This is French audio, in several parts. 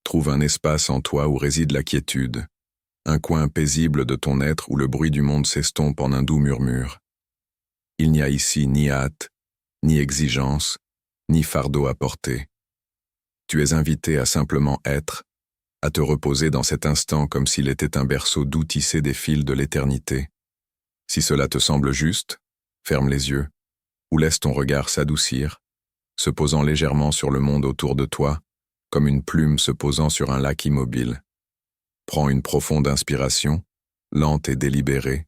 Trouve un espace en toi où réside la quiétude, un coin paisible de ton être où le bruit du monde s'estompe en un doux murmure. Il n'y a ici ni hâte, ni exigence, ni fardeau à porter. Tu es invité à simplement être, à te reposer dans cet instant comme s'il était un berceau doux tissé des fils de l'éternité. Si cela te semble juste, ferme les yeux, ou laisse ton regard s'adoucir, se posant légèrement sur le monde autour de toi, comme une plume se posant sur un lac immobile. Prends une profonde inspiration, lente et délibérée,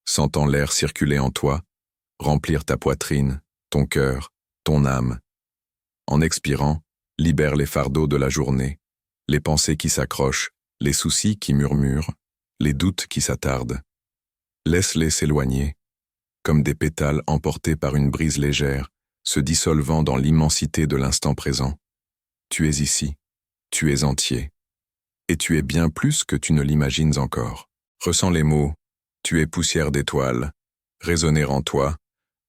sentant l'air circuler en toi, remplir ta poitrine, ton cœur, ton âme. En expirant, libère les fardeaux de la journée, les pensées qui s'accrochent, les soucis qui murmurent, les doutes qui s'attardent. Laisse-les s'éloigner, comme des pétales emportés par une brise légère, se dissolvant dans l'immensité de l'instant présent. Tu es ici, tu es entier, et tu es bien plus que tu ne l'imagines encore. Ressens les mots « tu es poussière d'étoiles » résonner en toi,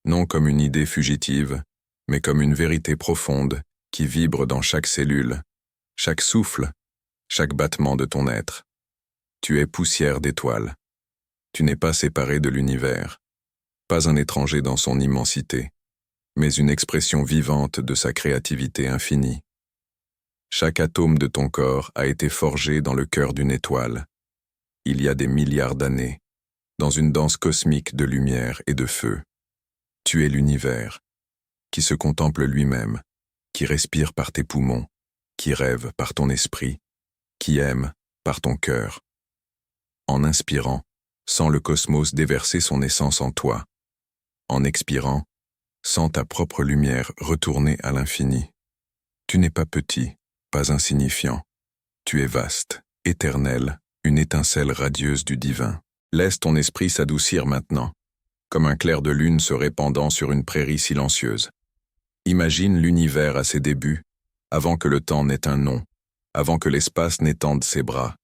non comme une idée fugitive, mais comme une vérité profonde qui vibre dans chaque cellule, chaque souffle, chaque battement de ton être. Tu es poussière d'étoiles. Tu n'es pas séparé de l'univers, pas un étranger dans son immensité, mais une expression vivante de sa créativité infinie. Chaque atome de ton corps a été forgé dans le cœur d'une étoile, il y a des milliards d'années, dans une danse cosmique de lumière et de feu. Tu es l'univers, qui se contemple lui-même, qui respire par tes poumons, qui rêve par ton esprit, qui aime par ton cœur. En inspirant, sens le cosmos déverser son essence en toi. En expirant, sens ta propre lumière retourner à l'infini. Tu n'es pas petit, pas insignifiant. Tu es vaste, éternel, une étincelle radieuse du divin. Laisse ton esprit s'adoucir maintenant, comme un clair de lune se répandant sur une prairie silencieuse. Imagine l'univers à ses débuts, avant que le temps n'ait un nom, avant que l'espace n'étende ses bras.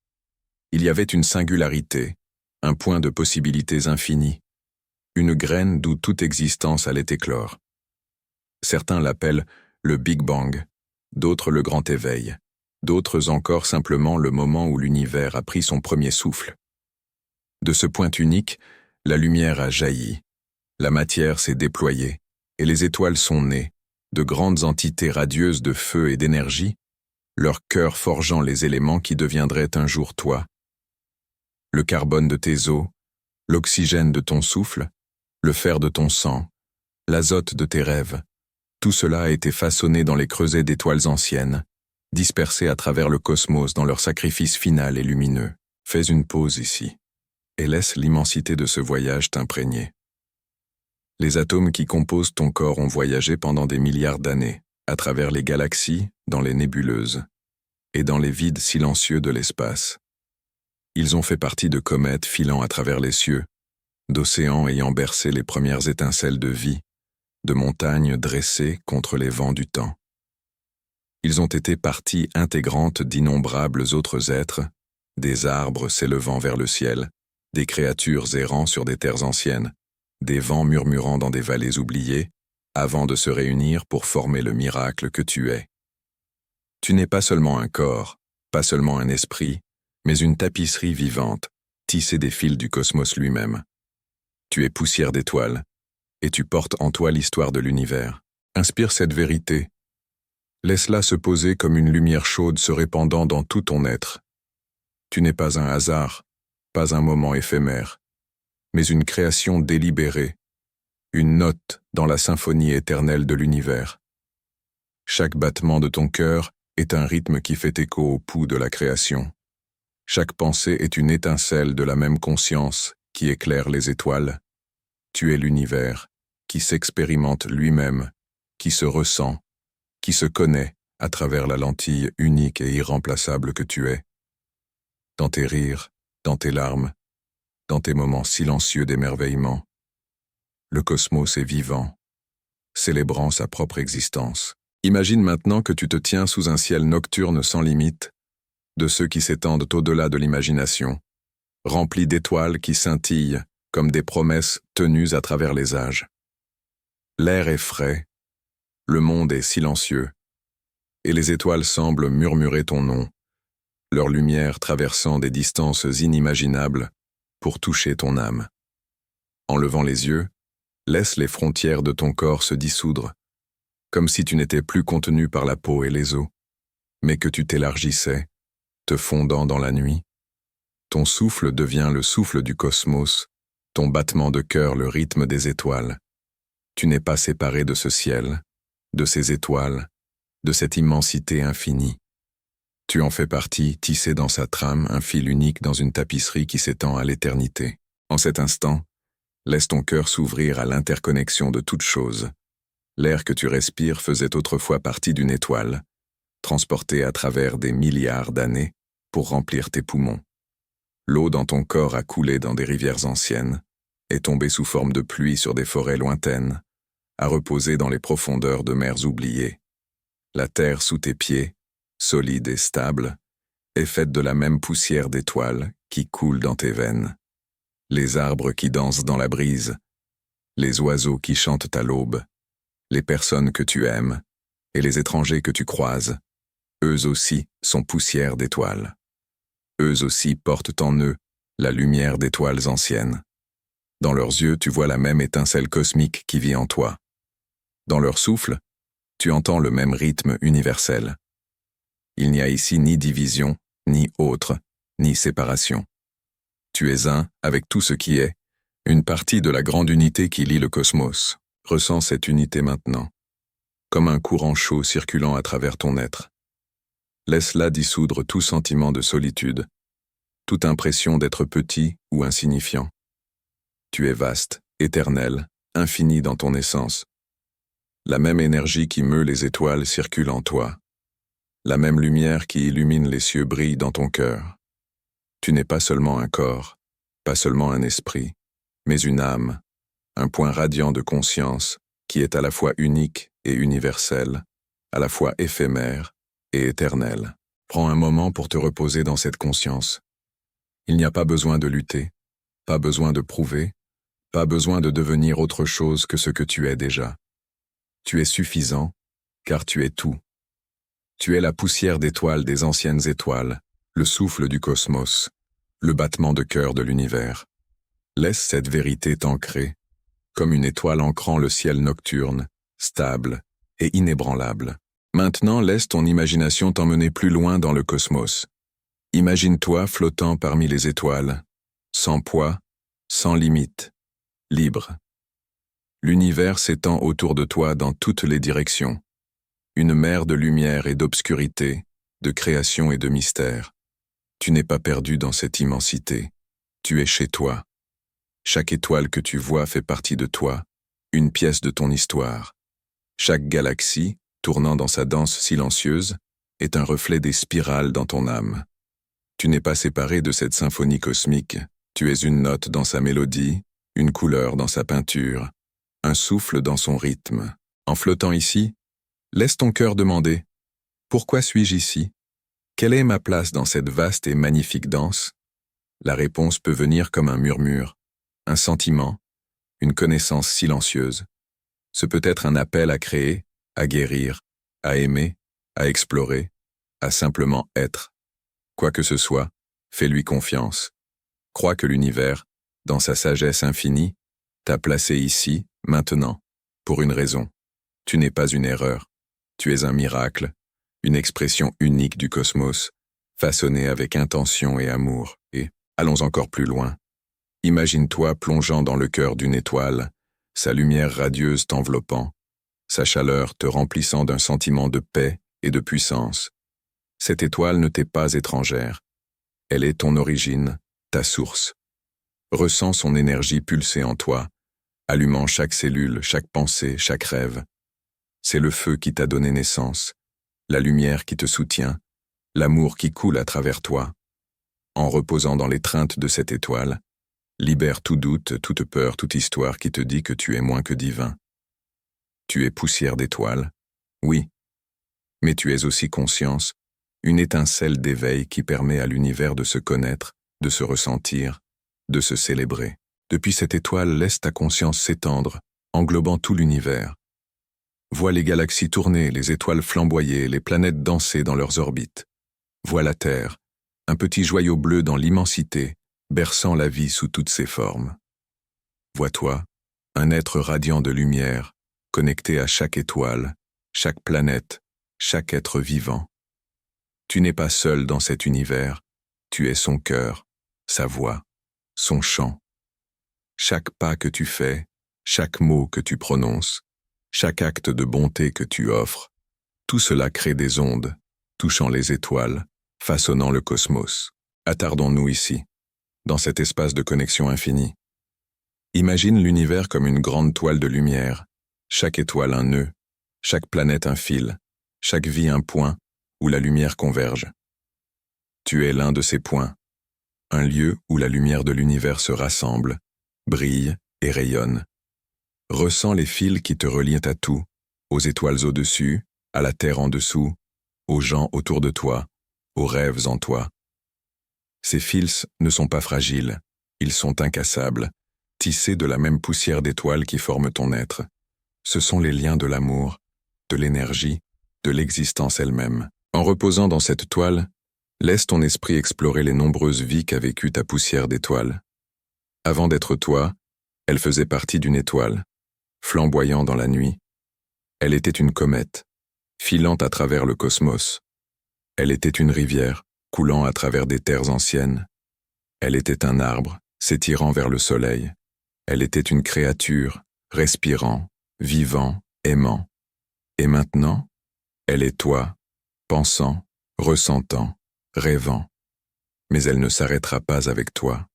Il y avait une singularité, un point de possibilités infinies, une graine d'où toute existence allait éclore. Certains l'appellent le Big Bang, d'autres le grand éveil, d'autres encore simplement le moment où l'univers a pris son premier souffle. De ce point unique, la lumière a jailli, la matière s'est déployée, et les étoiles sont nées, de grandes entités radieuses de feu et d'énergie, leur cœur forgeant les éléments qui deviendraient un jour toi. Le carbone de tes os, l'oxygène de ton souffle, le fer de ton sang, l'azote de tes rêves, tout cela a été façonné dans les creusets d'étoiles anciennes, dispersées à travers le cosmos dans leur sacrifice final et lumineux. Fais une pause ici, et laisse l'immensité de ce voyage t'imprégner. Les atomes qui composent ton corps ont voyagé pendant des milliards d'années, à travers les galaxies, dans les nébuleuses, et dans les vides silencieux de l'espace. Ils ont fait partie de comètes filant à travers les cieux, d'océans ayant bercé les premières étincelles de vie, de montagnes dressées contre les vents du temps. Ils ont été partie intégrante d'innombrables autres êtres, des arbres s'élevant vers le ciel, des créatures errant sur des terres anciennes, des vents murmurant dans des vallées oubliées, avant de se réunir pour former le miracle que tu es. Tu n'es pas seulement un corps, pas seulement un esprit, mais une tapisserie vivante, tissée des fils du cosmos lui-même. Tu es poussière d'étoiles, et tu portes en toi l'histoire de l'univers. Inspire cette vérité. Laisse-la se poser comme une lumière chaude se répandant dans tout ton être. Tu n'es pas un hasard, pas un moment éphémère, mais une création délibérée, une note dans la symphonie éternelle de l'univers. Chaque battement de ton cœur est un rythme qui fait écho au pouls de la création. Chaque pensée est une étincelle de la même conscience qui éclaire les étoiles. Tu es l'univers, qui s'expérimente lui-même, qui se ressent, qui se connaît à travers la lentille unique et irremplaçable que tu es. Dans tes rires, dans tes larmes, dans tes moments silencieux d'émerveillement, le cosmos est vivant, célébrant sa propre existence. Imagine maintenant que tu te tiens sous un ciel nocturne sans limite, de ceux qui s'étendent au-delà de l'imagination, remplis d'étoiles qui scintillent comme des promesses tenues à travers les âges. L'air est frais, le monde est silencieux, et les étoiles semblent murmurer ton nom, leur lumière traversant des distances inimaginables pour toucher ton âme. En levant les yeux, laisse les frontières de ton corps se dissoudre, comme si tu n'étais plus contenu par la peau et les os, mais que tu t'élargissais, te fondant dans la nuit. Ton souffle devient le souffle du cosmos, ton battement de cœur le rythme des étoiles. Tu n'es pas séparé de ce ciel, de ces étoiles, de cette immensité infinie. Tu en fais partie, tissé dans sa trame, un fil unique dans une tapisserie qui s'étend à l'éternité. En cet instant, laisse ton cœur s'ouvrir à l'interconnexion de toutes choses. L'air que tu respires faisait autrefois partie d'une étoile, transportée à travers des milliards d'années pour remplir tes poumons. L'eau dans ton corps a coulé dans des rivières anciennes, est tombée sous forme de pluie sur des forêts lointaines, a reposé dans les profondeurs de mers oubliées. La terre sous tes pieds, solide et stable, est faite de la même poussière d'étoiles qui coule dans tes veines. Les arbres qui dansent dans la brise, les oiseaux qui chantent à l'aube, les personnes que tu aimes et les étrangers que tu croises, eux aussi sont poussière d'étoiles. Eux aussi portent en eux la lumière d'étoiles anciennes. Dans leurs yeux, tu vois la même étincelle cosmique qui vit en toi. Dans leur souffle, tu entends le même rythme universel. Il n'y a ici ni division, ni autre, ni séparation. Tu es un avec tout ce qui est, une partie de la grande unité qui lie le cosmos. Ressens cette unité maintenant, comme un courant chaud circulant à travers ton être. Laisse-la dissoudre tout sentiment de solitude, toute impression d'être petit ou insignifiant. Tu es vaste, éternel, infini dans ton essence. La même énergie qui meut les étoiles circule en toi. La même lumière qui illumine les cieux brille dans ton cœur. Tu n'es pas seulement un corps, pas seulement un esprit, mais une âme, un point radiant de conscience qui est à la fois unique et universel, à la fois éphémère et éternel. Prends un moment pour te reposer dans cette conscience. Il n'y a pas besoin de lutter, pas besoin de prouver, pas besoin de devenir autre chose que ce que tu es déjà. Tu es suffisant, car tu es tout. Tu es la poussière d'étoiles des anciennes étoiles, le souffle du cosmos, le battement de cœur de l'univers. Laisse cette vérité t'ancrer, comme une étoile ancrant le ciel nocturne, stable et inébranlable. Maintenant, laisse ton imagination t'emmener plus loin dans le cosmos. Imagine-toi flottant parmi les étoiles, sans poids, sans limite, libre. L'univers s'étend autour de toi dans toutes les directions. Une mer de lumière et d'obscurité, de création et de mystère. Tu n'es pas perdu dans cette immensité. Tu es chez toi. Chaque étoile que tu vois fait partie de toi, une pièce de ton histoire. Chaque galaxie, tournant dans sa danse silencieuse, est un reflet des spirales dans ton âme. Tu n'es pas séparé de cette symphonie cosmique. Tu es une note dans sa mélodie, une couleur dans sa peinture, un souffle dans son rythme. En flottant ici, laisse ton cœur demander « Pourquoi suis-je ici? Quelle est ma place dans cette vaste et magnifique danse ?» La réponse peut venir comme un murmure, un sentiment, une connaissance silencieuse. Ce peut être un appel à créer, à guérir, à aimer, à explorer, à simplement être. Quoi que ce soit, fais-lui confiance. Crois que l'univers, dans sa sagesse infinie, t'a placé ici, maintenant, pour une raison. Tu n'es pas une erreur. Tu es un miracle, une expression unique du cosmos, façonnée avec intention et amour. Et, allons encore plus loin. Imagine-toi plongeant dans le cœur d'une étoile, sa lumière radieuse t'enveloppant, sa chaleur te remplissant d'un sentiment de paix et de puissance. Cette étoile ne t'est pas étrangère. Elle est ton origine, ta source. Ressens son énergie pulser en toi, allumant chaque cellule, chaque pensée, chaque rêve. C'est le feu qui t'a donné naissance, la lumière qui te soutient, l'amour qui coule à travers toi. En reposant dans l'étreinte de cette étoile, libère tout doute, toute peur, toute histoire qui te dit que tu es moins que divin. Tu es poussière d'étoile, oui, mais tu es aussi conscience, une étincelle d'éveil qui permet à l'univers de se connaître, de se ressentir, de se célébrer. Depuis cette étoile, laisse ta conscience s'étendre, englobant tout l'univers. Vois les galaxies tourner, les étoiles flamboyer, les planètes danser dans leurs orbites. Vois la Terre, un petit joyau bleu dans l'immensité, berçant la vie sous toutes ses formes. Vois-toi, un être radiant de lumière, connecté à chaque étoile, chaque planète, chaque être vivant. Tu n'es pas seul dans cet univers, tu es son cœur, sa voix, son chant. Chaque pas que tu fais, chaque mot que tu prononces, chaque acte de bonté que tu offres, tout cela crée des ondes, touchant les étoiles, façonnant le cosmos. Attardons-nous ici, dans cet espace de connexion infinie. Imagine l'univers comme une grande toile de lumière, chaque étoile un nœud, chaque planète un fil, chaque vie un point où la lumière converge. Tu es l'un de ces points, un lieu où la lumière de l'univers se rassemble, brille et rayonne. Ressens les fils qui te relient à tout, aux étoiles au-dessus, à la terre en dessous, aux gens autour de toi, aux rêves en toi. Ces fils ne sont pas fragiles, ils sont incassables, tissés de la même poussière d'étoiles qui forment ton être. Ce sont les liens de l'amour, de l'énergie, de l'existence elle-même. En reposant dans cette toile, laisse ton esprit explorer les nombreuses vies qu'a vécues ta poussière d'étoiles. Avant d'être toi, elle faisait partie d'une étoile, flamboyant dans la nuit. Elle était une comète, filant à travers le cosmos. Elle était une rivière, coulant à travers des terres anciennes. Elle était un arbre, s'étirant vers le soleil. Elle était une créature, respirant, vivant, aimant. Et maintenant, elle est toi, pensant, ressentant, rêvant. Mais elle ne s'arrêtera pas avec toi.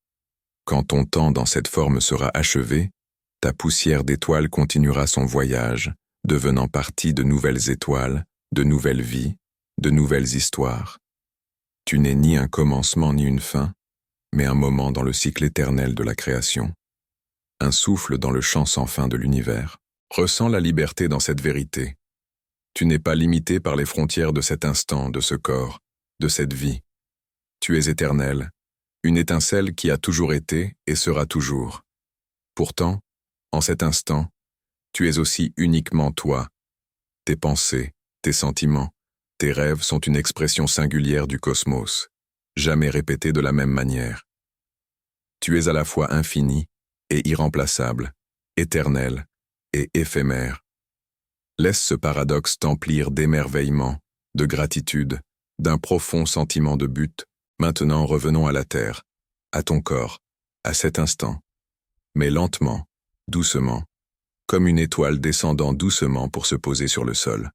Quand ton temps dans cette forme sera achevé, ta poussière d'étoiles continuera son voyage, devenant partie de nouvelles étoiles, de nouvelles vies, de nouvelles histoires. Tu n'es ni un commencement ni une fin, mais un moment dans le cycle éternel de la création. Un souffle dans le chant sans fin de l'univers. Ressens la liberté dans cette vérité. Tu n'es pas limité par les frontières de cet instant, de ce corps, de cette vie. Tu es éternel, une étincelle qui a toujours été et sera toujours. Pourtant, en cet instant, tu es aussi uniquement toi. Tes pensées, tes sentiments, tes rêves sont une expression singulière du cosmos, jamais répétée de la même manière. Tu es à la fois infini et irremplaçable, éternel et éphémère. Laisse ce paradoxe t'emplir d'émerveillement, de gratitude, d'un profond sentiment de but. Maintenant revenons à la terre, à ton corps, à cet instant. Mais lentement, doucement, comme une étoile descendant doucement pour se poser sur le sol.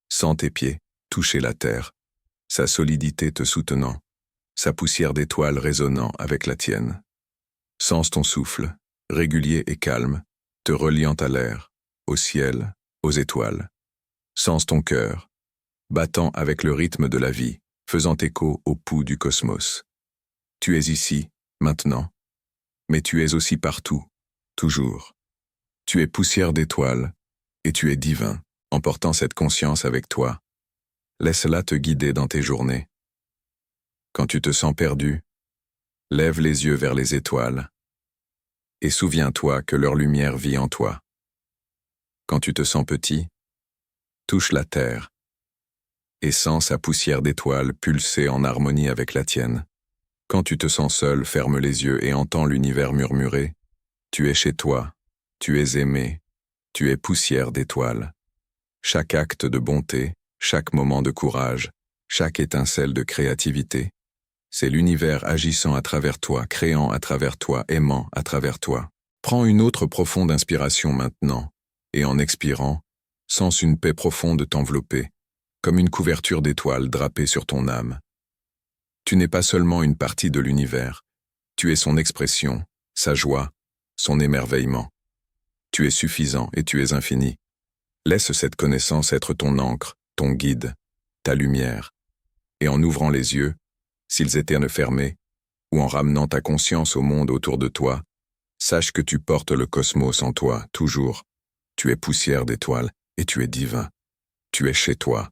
Sens tes pieds toucher la terre, sa solidité te soutenant, sa poussière d'étoile résonnant avec la tienne. Sens ton souffle, régulier et calme, te reliant à l'air, au ciel, aux étoiles. Sens ton cœur, battant avec le rythme de la vie, faisant écho au pouls du cosmos. Tu es ici, maintenant, mais tu es aussi partout, toujours. Tu es poussière d'étoiles, et tu es divin, en portant cette conscience avec toi. Laisse-la te guider dans tes journées. Quand tu te sens perdu, lève les yeux vers les étoiles, et souviens-toi que leur lumière vit en toi. Quand tu te sens petit, touche la terre, et sens sa poussière d'étoiles pulser en harmonie avec la tienne. Quand tu te sens seul, ferme les yeux et entends l'univers murmurer. Tu es chez toi, tu es aimé, tu es poussière d'étoiles. Chaque acte de bonté, chaque moment de courage, chaque étincelle de créativité, c'est l'univers agissant à travers toi, créant à travers toi, aimant à travers toi. Prends une autre profonde inspiration maintenant, et en expirant, sens une paix profonde t'envelopper, comme une couverture d'étoiles drapée sur ton âme. Tu n'es pas seulement une partie de l'univers, tu es son expression, sa joie, son émerveillement. Tu es suffisant et tu es infini. Laisse cette connaissance être ton encre, ton guide, ta lumière. Et en ouvrant les yeux, s'ils étaient fermés, ou en ramenant ta conscience au monde autour de toi, sache que tu portes le cosmos en toi, toujours. Tu es poussière d'étoiles et tu es divin. Tu es chez toi.